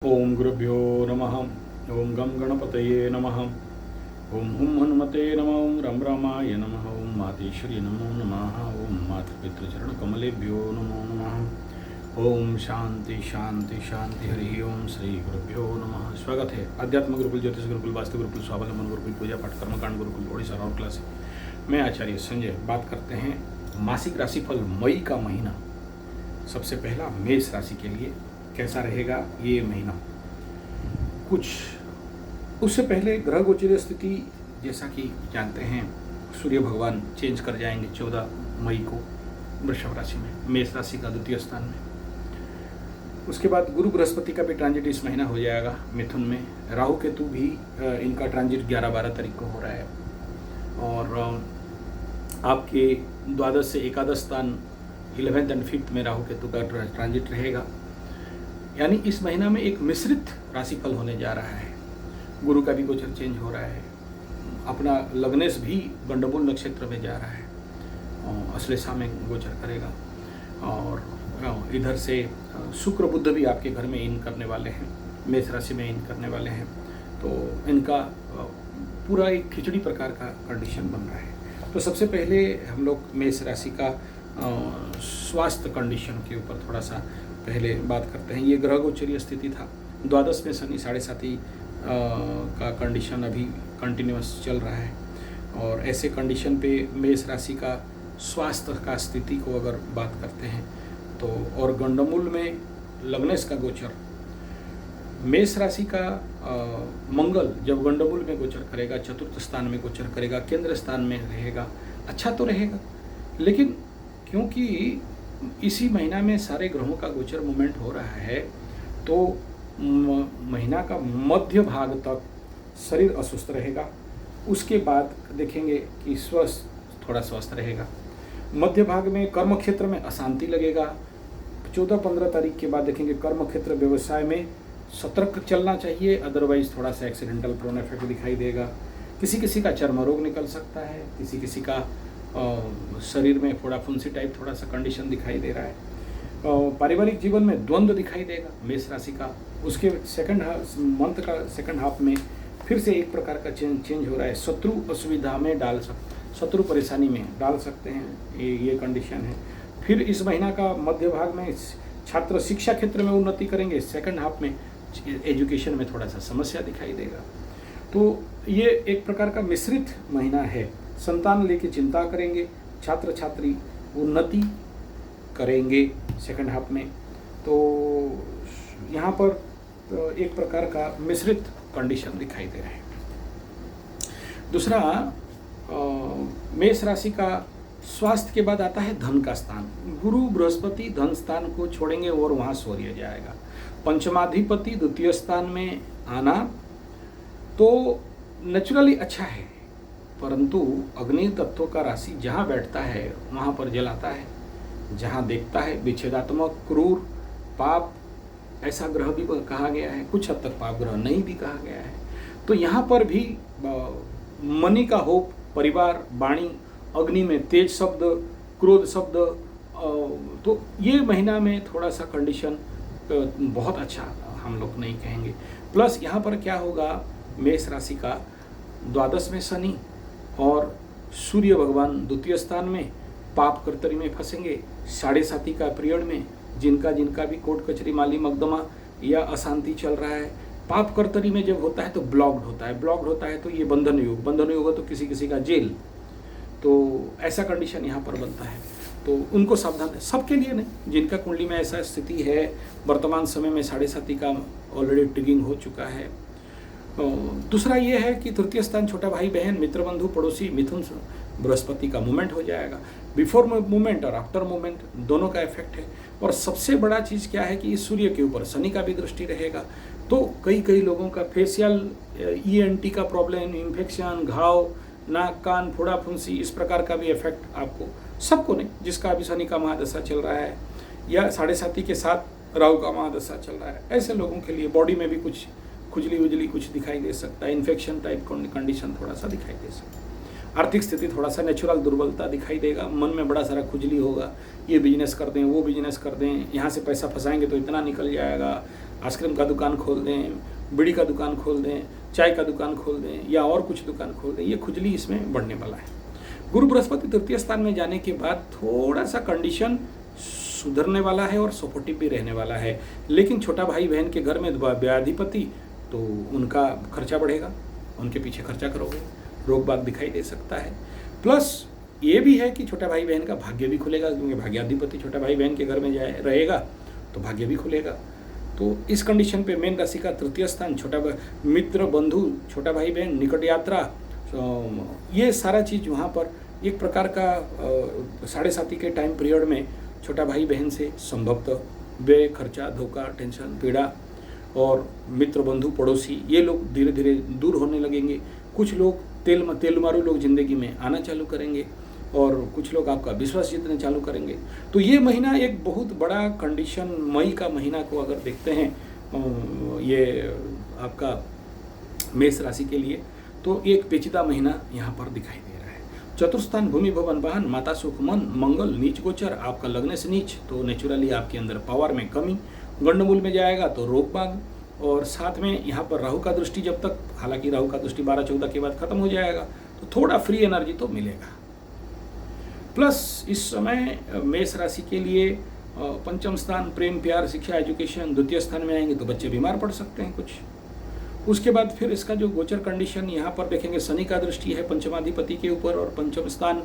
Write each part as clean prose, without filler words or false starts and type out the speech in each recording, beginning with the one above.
ओम गुरुभ्यो नमः। ओम गम गणपतये नमः। ओम हुम हनुमते नमः। ओम रम रामाय नमः। ओम मातेश्वरी नमो नमः। ओम मातृपितृचरण कमलेभ्यो नमो नमः। ओम शांति शांति शांति। हरि ओम श्री गुरुभ्यो नमः। स्वागत है अध्यात्म गुरुकुल, ज्योतिष गुरुकुल, वास्तु गुरुकुल, स्वावलंबन गुरुकुल, पूजा पाठ कर्मकांड गुरुकुल ओडिशा राउर क्लास। मैं आचार्य संजय बात करते हैं मासिक राशिफल मई का महीना। सबसे पहला मेष राशि के लिए कैसा रहेगा ये महीना। कुछ उससे पहले ग्रह गोचरीय स्थिति जैसा कि जानते हैं, सूर्य भगवान चेंज कर जाएंगे 14 मई को वृषभ राशि में, मेष राशि का द्वितीय स्थान में। उसके बाद गुरु बृहस्पति का भी ट्रांजिट इस महीना हो जाएगा मिथुन में। राहु केतु भी इनका ट्रांजिट 11-12 तारीख को हो रहा है। और आपके द्वादश से एकादश स्थान 11th and 5th में राहु केतु का ट्रांजिट रहेगा। यानी इस महीना में एक मिश्रित राशिफल होने जा रहा है। गुरु का भी गोचर चेंज हो रहा है। अपना लग्नेश भी गंडमूल नक्षत्र में जा रहा है और अश्लेषा में गोचर करेगा। और इधर से शुक्र बुध भी आपके घर में इन करने वाले हैं, मेष राशि में इन करने वाले हैं। तो इनका पूरा एक खिचड़ी प्रकार का कंडीशन बन रहा है। तो सबसे पहले हम लोग मेष राशि का स्वास्थ्य कंडीशन के ऊपर थोड़ा सा पहले बात करते हैं। ये ग्रह गोचरीय स्थिति था। द्वादश में शनि 7.5 का कंडीशन अभी कंटिन्यूस चल रहा है। और ऐसे कंडीशन पे मेष राशि का स्वास्थ्य का स्थिति को अगर बात करते हैं तो, और गंडमूल में लग्नेश का गोचर, मेष राशि का मंगल जब गंडमूल में गोचर करेगा, चतुर्थ स्थान में गोचर करेगा, केंद्र स्थान में रहेगा, अच्छा तो रहेगा। लेकिन क्योंकि इसी महीना में सारे ग्रहों का गोचर मूवमेंट हो रहा है तो महीना का मध्य भाग तक शरीर अस्वस्थ रहेगा। उसके बाद देखेंगे कि थोड़ा स्वस्थ रहेगा। मध्य भाग में कर्म क्षेत्र में अशांति लगेगा। 14-15 तारीख के बाद देखेंगे कर्म क्षेत्र व्यवसाय में सतर्क चलना चाहिए, अदरवाइज थोड़ा सा एक्सीडेंटल प्रोन इफेक्ट दिखाई देगा। किसी का चर्म रोग निकल सकता है, किसी का शरीर में फोड़ा फुंसी टाइप थोड़ा सा कंडीशन दिखाई दे रहा है। पारिवारिक जीवन में द्वंद्व दिखाई देगा मेष राशि का। उसके मंथ का सेकंड हाफ में फिर से एक प्रकार का चेंज हो रहा है। शत्रु असुविधा में शत्रु परेशानी में डाल सकते हैं, ये कंडीशन है। फिर इस महीना का मध्य भाग में छात्र शिक्षा क्षेत्र में उन्नति करेंगे। सेकंड हाफ में एजुकेशन में थोड़ा सा समस्या दिखाई देगा। तो ये एक प्रकार का मिश्रित महीना है। संतान लेके चिंता करेंगे, छात्र छात्री उन्नति करेंगे सेकंड हाफ में। तो यहाँ पर एक प्रकार का मिश्रित कंडीशन दिखाई दे रहा है। दूसरा, मेष राशि का स्वास्थ्य के बाद आता है धन का स्थान। गुरु बृहस्पति धन स्थान को छोड़ेंगे और वहाँ सूर्य जाएगा। पंचमाधिपति द्वितीय स्थान में आना तो नेचुरली अच्छा है, परंतु अग्नि तत्व का राशि जहाँ बैठता है वहाँ पर जलाता है, जहाँ देखता है विच्छेदात्मक, क्रूर, पाप, ऐसा ग्रह भी कहा गया है। कुछ हद तक पाप ग्रह नहीं भी कहा गया है। तो यहाँ पर भी मनी का होप, परिवार, वाणी, अग्नि में तेज शब्द, क्रोध शब्द। तो ये महीना में थोड़ा सा कंडीशन बहुत अच्छा हम लोग नहीं कहेंगे। प्लस यहाँ पर क्या होगा, मेष राशि का द्वादश में शनि और सूर्य भगवान द्वितीय स्थान में पाप कर्तरी में फंसेंगे। 7.5 का पीरियड में जिनका भी कोर्ट कचहरी माली मकदमा या अशांति चल रहा है, पाप कर्तरी में जब होता है तो ब्लॉक्ड होता है तो ये बंधन योग होगा तो किसी का जेल। तो ऐसा कंडीशन यहाँ पर बनता है। तो उनको सावधान है, सबके लिए नहीं। जिनका कुंडली में ऐसा स्थिति है, वर्तमान समय में 7.5 का ऑलरेडी ट्रिगिंग हो चुका है। दूसरा ये है कि तृतीय स्थान छोटा भाई बहन, मित्र बंधु पड़ोसी, मिथुन बृहस्पति का मूवमेंट हो जाएगा। बिफोर मूवमेंट और आफ्टर मूवमेंट दोनों का इफेक्ट है। और सबसे बड़ा चीज़ क्या है कि इस सूर्य के ऊपर शनि का भी दृष्टि रहेगा। तो कई लोगों का फेशियल ENT का प्रॉब्लम, इन्फेक्शन, घाव, नाक कान फोड़ा फुंसी, इस प्रकार का भी इफेक्ट आपको, सबको नहीं, जिसका अभी शनि का महादशा चल रहा है या 7.5 के साथ राहु का महादशा चल रहा है, ऐसे लोगों के लिए बॉडी में भी कुछ खुजली उजली कुछ दिखाई दे सकता है। इन्फेक्शन टाइप कंडीशन थोड़ा सा दिखाई दे सकता है। आर्थिक स्थिति थोड़ा सा नेचुरल दुर्बलता दिखाई देगा। मन में बड़ा सारा खुजली होगा, ये बिजनेस कर दें, वो बिजनेस कर दें, यहाँ से पैसा फंसाएंगे तो इतना निकल जाएगा, आइसक्रीम का दुकान खोल दें, बीड़ी का दुकान खोल दें, चाय का दुकान खोल दें या और कुछ दुकान खोल दें, ये खुजली इसमें बढ़ने वाला है। गुरु बृहस्पति तृतीय स्थान में जाने के बाद थोड़ा सा कंडीशन सुधरने वाला है और सपोर्टिव भी रहने वाला है, लेकिन छोटा भाई बहन के घर में व्याधिपति, तो उनका खर्चा बढ़ेगा, उनके पीछे खर्चा करोगे, रोग बाग दिखाई दे सकता है। प्लस ये भी है कि छोटा भाई बहन का भाग्य भी खुलेगा, क्योंकि भाग्याधिपति छोटा भाई बहन के घर में जाए रहेगा तो भाग्य भी खुलेगा। तो इस कंडीशन पे मीन राशि का तृतीय स्थान, छोटा मित्र बंधु, छोटा भाई बहन, निकट यात्रा, ये सारा चीज़ वहाँ पर एक प्रकार का 7.5 के टाइम पीरियड में छोटा भाई बहन से संभवतः व्यय, खर्चा, धोखा, टेंशन, पीड़ा, और मित्र बंधु पड़ोसी ये लोग धीरे धीरे दूर होने लगेंगे। कुछ लोग तेल मारू लोग ज़िंदगी में आना चालू करेंगे और कुछ लोग आपका विश्वास जीतने चालू करेंगे। तो ये महीना एक बहुत बड़ा कंडीशन, मई का महीना को अगर देखते हैं ये आपका मेष राशि के लिए, तो एक पेचीदा महीना यहाँ पर दिखाई दे रहा है। चतुर्थस्थान भूमि भवन वाहन, माता सुख मन, मंगल नीच गोचर, आपका लगने से नीच, तो नेचुरली आपके अंदर पावर में कमी, गंडमूल में जाएगा तो रोग बाग, और साथ में यहाँ पर राहु का दृष्टि जब तक, हालांकि राहु का दृष्टि 12-14 के बाद खत्म हो जाएगा, तो थोड़ा फ्री एनर्जी तो मिलेगा। प्लस इस समय मेष राशि के लिए पंचम स्थान प्रेम, प्यार, शिक्षा, एजुकेशन, द्वितीय स्थान में आएंगे तो बच्चे बीमार पड़ सकते हैं कुछ। उसके बाद फिर इसका जो गोचर कंडीशन यहाँ पर देखेंगे, शनि का दृष्टि है पंचमाधिपति के ऊपर, और पंचम स्थान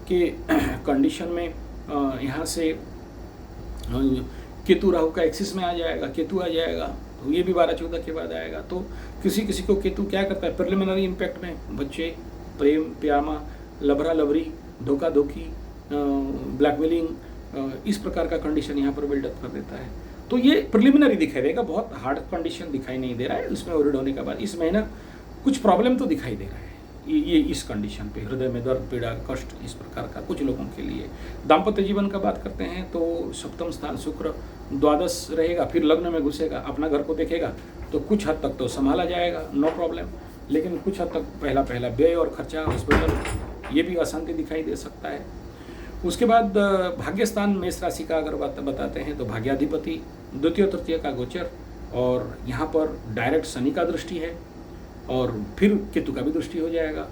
के कंडीशन में यहाँ से केतु राहु का एक्सिस में आ जाएगा, केतु आ जाएगा, तो ये भी 12-14 के बाद आएगा। तो किसी किसी को केतु क्या करता है, प्रिलिमिनरी इम्पैक्ट में बच्चे, प्रेम, प्यामा, लभरा लभरी, धोखा धोखी, ब्लैकमेलिंग, इस प्रकार का कंडीशन यहाँ पर बिल्डअप कर देता है। तो ये प्रिलिमिनरी दिखाई देगा, बहुत हार्ड कंडीशन दिखाई नहीं दे रहा है। इसमें ओरिड होने के बाद इस महीना कुछ प्रॉब्लम तो दिखाई दे रहा है ये इस कंडीशन पे, हृदय में दर्द, पीड़ा, कष्ट, इस प्रकार का कुछ लोगों के लिए। दाम्पत्य जीवन का बात करते हैं तो सप्तम स्थान शुक्र द्वादश रहेगा, फिर लग्न में घुसेगा, अपना घर को देखेगा, तो कुछ हद तक तो संभाला जाएगा, नो प्रॉब्लम, लेकिन कुछ हद तक पहला व्यय और खर्चा, हॉस्पिटल, ये भी अशांति दिखाई दे सकता है। उसके बाद भाग्य स्थान मेष राशि का अगर बताते हैं तो भाग्याधिपति, द्वितीय तृतीय का गोचर, और यहाँ पर डायरेक्ट शनि का दृष्टि है, और फिर केतु का भी दृष्टि हो जाएगा।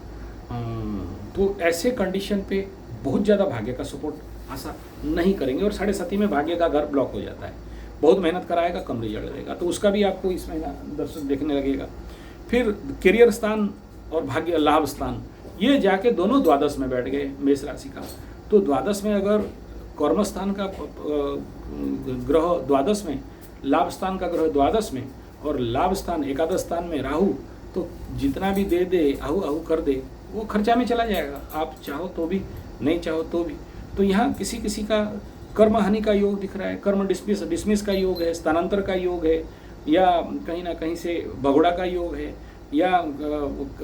तो ऐसे कंडीशन पे बहुत ज़्यादा भाग्य का सपोर्ट आशा नहीं करेंगे, और 7.5 में भाग्य का घर ब्लॉक हो जाता है, बहुत मेहनत कराएगा, कम रिजल्ट देगा, तो उसका भी आपको इस महीना दर्शन देखने लगेगा। फिर करियर स्थान और भाग्य लाभ स्थान, ये जाके दोनों द्वादश में बैठ गए मेष राशि का। तो द्वादश में अगर कर्म स्थान का ग्रह द्वादश में, लाभ स्थान का ग्रह द्वादश में, और लाभ स्थान एकादश स्थान में राहु, तो जितना भी दे आहू कर दे वो खर्चा में चला जाएगा, आप चाहो तो भी, नहीं चाहो तो भी। तो यहाँ किसी किसी का कर्म हानि का योग दिख रहा है, कर्म डिसमिस का योग है, स्थानांतर का योग है, या कहीं ना कहीं से भगोड़ा का योग है, या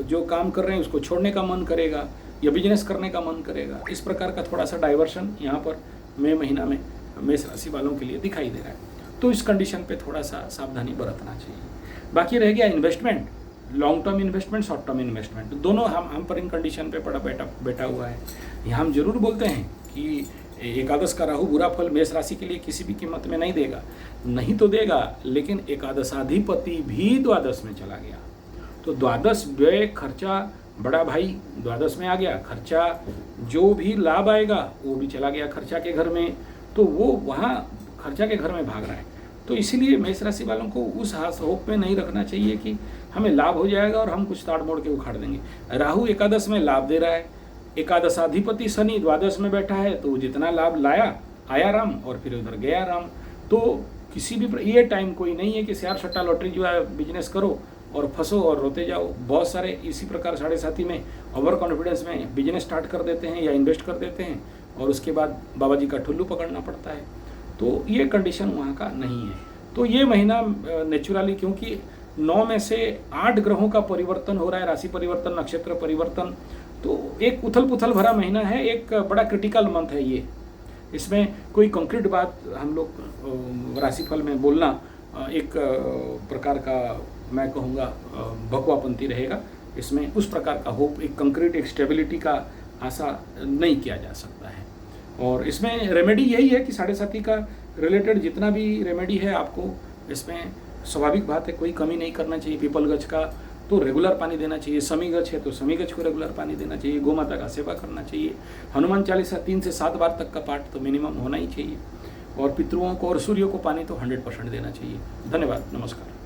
जो काम कर रहे हैं उसको छोड़ने का मन करेगा, या बिजनेस करने का मन करेगा। इस प्रकार का थोड़ा सा डाइवर्शन यहाँ पर मई महीना में मेष राशि वालों के लिए दिखाई दे रहा है। तो इस कंडीशन पे थोड़ा सा सावधानी बरतना चाहिए। बाकी रह गया investment, long term investment, short term investment, दोनों हम पर इन कंडीशन पे पड़ा बैठा हुआ है। यहाँ हम जरूर बोलते हैं कि एकादश का राहु बुरा फल मेष राशि के लिए किसी भी कीमत में नहीं देगा, नहीं तो देगा, लेकिन एकादशाधिपति भी द्वादश में चला गया, तो द्वादश व्यय, खर्चा, बड़ा भाई द्वादश में आ गया, खर्चा, जो भी लाभ आएगा वो भी चला गया खर्चा के घर में, तो वो वहाँ खर्चा के घर में भाग रहा है। तो इसीलिए मेष राशि वालों को उस होप में नहीं रखना चाहिए कि हमें लाभ हो जाएगा और हम कुछ ताड़ मोड़ के उखाड़ देंगे। राहु एकादश में लाभ दे रहा है, एकादशाधिपति शनि द्वादश में बैठा है, तो जितना लाभ लाया आया राम और फिर उधर गया राम। तो किसी भी ये टाइम कोई नहीं है कि शेयर सट्टा लॉटरी जो है बिजनेस करो और फंसो और रोते जाओ। बहुत सारे इसी प्रकार 7.5 में ओवर कॉन्फिडेंस में बिजनेस स्टार्ट कर देते हैं या इन्वेस्ट कर देते हैं और उसके बाद बाबा जी का ठुल्लू पकड़ना पड़ता है। तो ये कंडीशन वहाँ का नहीं है। तो ये महीना नेचुरली, क्योंकि 9 में से 8 ग्रहों का परिवर्तन हो रहा है, राशि परिवर्तन, नक्षत्र परिवर्तन, तो एक उथल पुथल भरा महीना है, एक बड़ा क्रिटिकल मंथ है ये। इसमें कोई कंक्रीट बात हम लोग राशिफल में बोलना एक प्रकार का मैं कहूँगा भगवापंती रहेगा। इसमें उस प्रकार का होप, एक कंक्रीट, एक स्टेबिलिटी का आशा नहीं किया जा सकता है। और इसमें रेमेडी यही है कि 7.5 का रिलेटेड जितना भी रेमेडी है आपको इसमें स्वाभाविक बात है, कोई कमी नहीं करना चाहिए। पीपल गछ का तो रेगुलर पानी देना चाहिए, समी गछ है तो समी गछ को रेगुलर पानी देना चाहिए, गौ माता का सेवा करना चाहिए, हनुमान चालीसा 3 से 7 बार तक का पाठ तो मिनिमम होना ही चाहिए, और पितृओं को और सूर्यों को पानी तो 100% देना चाहिए। धन्यवाद, नमस्कार।